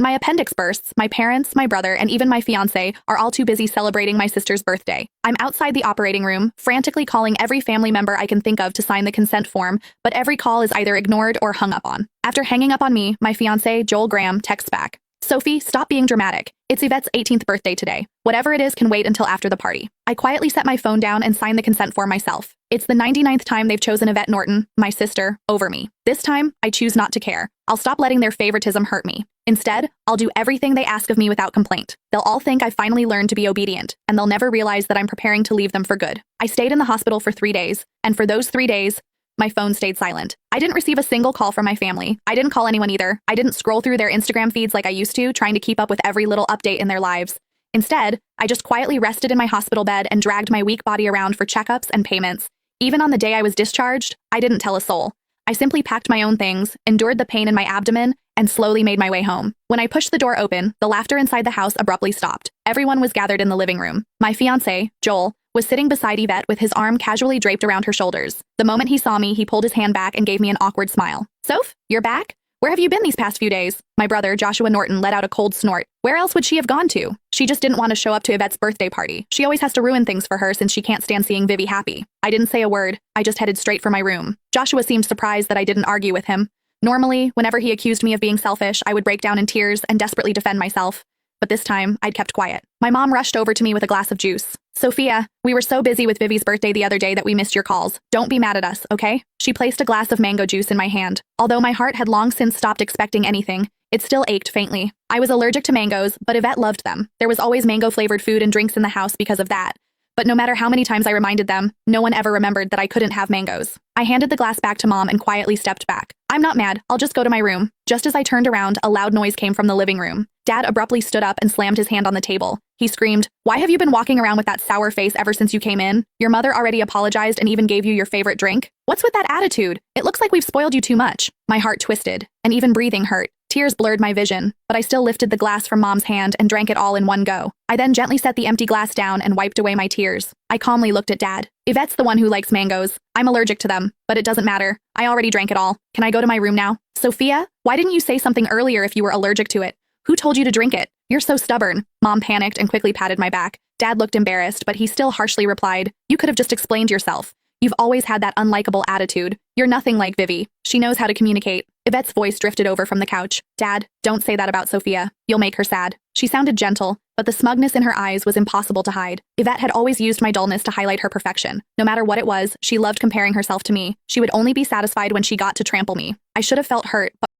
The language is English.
My appendix bursts, my parents, my brother, and even my fiancé are all too busy celebrating my sister's birthday. I'm outside the operating room, frantically calling every family member I can think of to sign the consent form, but every call is either ignored or hung up on. After hanging up on me, my fiancé, Joel Graham, texts back. Sophie, stop being dramatic. It's Yvette's 18th birthday today. Whatever it is can wait until after the party. I quietly set my phone down and sign the consent form myself. It's the 99th time they've chosen Yvette Norton, my sister, over me. This time, I choose not to care. I'll stop letting their favoritism hurt me. Instead, I'll do everything they ask of me without complaint. They'll all think I finally learned to be obedient, and they'll never realize that I'm preparing to leave them for good. I stayed in the hospital for 3 days, and for those 3 days, my phone stayed silent. I didn't receive a single call from my family. I didn't call anyone either. I didn't scroll through their Instagram feeds like I used to, trying to keep up with every little update in their lives. Instead, I just quietly rested in my hospital bed and dragged my weak body around for checkups and payments. Even on the day I was discharged, I didn't tell a soul. I simply packed my own things, endured the pain in my abdomen, and slowly made my way home. When I pushed the door open, the laughter inside the house abruptly stopped. Everyone was gathered in the living room. My fiancé, Joel, was sitting beside Yvette with his arm casually draped around her shoulders. The moment he saw me, he pulled his hand back and gave me an awkward smile. Soph, you're back? Where have you been these past few days? My brother, Joshua Norton, let out a cold snort. Where else would she have gone to? She just didn't want to show up to Yvette's birthday party. She always has to ruin things for her since she can't stand seeing Vivi happy. I didn't say a word. I just headed straight for my room. Joshua seemed surprised that I didn't argue with him. Normally, whenever he accused me of being selfish, I would break down in tears and desperately defend myself. But this time, I'd kept quiet. My mom rushed over to me with a glass of juice. Sophia, we were so busy with Vivi's birthday the other day that we missed your calls. Don't be mad at us, okay? She placed a glass of mango juice in my hand. Although my heart had long since stopped expecting anything, it still ached faintly. I was allergic to mangoes, but Yvette loved them. There was always mango-flavored food and drinks in the house because of that. But no matter how many times I reminded them, no one ever remembered that I couldn't have mangoes. I handed the glass back to Mom and quietly stepped back. I'm not mad, I'll just go to my room. Just as I turned around, a loud noise came from the living room. Dad abruptly stood up and slammed his hand on the table. He screamed, "Why have you been walking around with that sour face ever since you came in? Your mother already apologized and even gave you your favorite drink? What's with that attitude? It looks like we've spoiled you too much." My heart twisted, and even breathing hurt. Tears blurred my vision, but I still lifted the glass from Mom's hand and drank it all in one go. I then gently set the empty glass down and wiped away my tears. I calmly looked at Dad. Yvette's the one who likes mangoes. I'm allergic to them, but it doesn't matter. I already drank it all. Can I go to my room now? Sophia, why didn't you say something earlier if you were allergic to it? Who told you to drink it? You're so stubborn. Mom panicked and quickly patted my back. Dad looked embarrassed, but he still harshly replied, "You could have just explained yourself. You've always had that unlikable attitude. You're nothing like Vivi. She knows how to communicate." Yvette's voice drifted over from the couch. "Dad, don't say that about Sophia. You'll make her sad." She sounded gentle, but the smugness in her eyes was impossible to hide. Yvette had always used my dullness to highlight her perfection. No matter what it was, she loved comparing herself to me. She would only be satisfied when she got to trample me. I should have felt hurt, but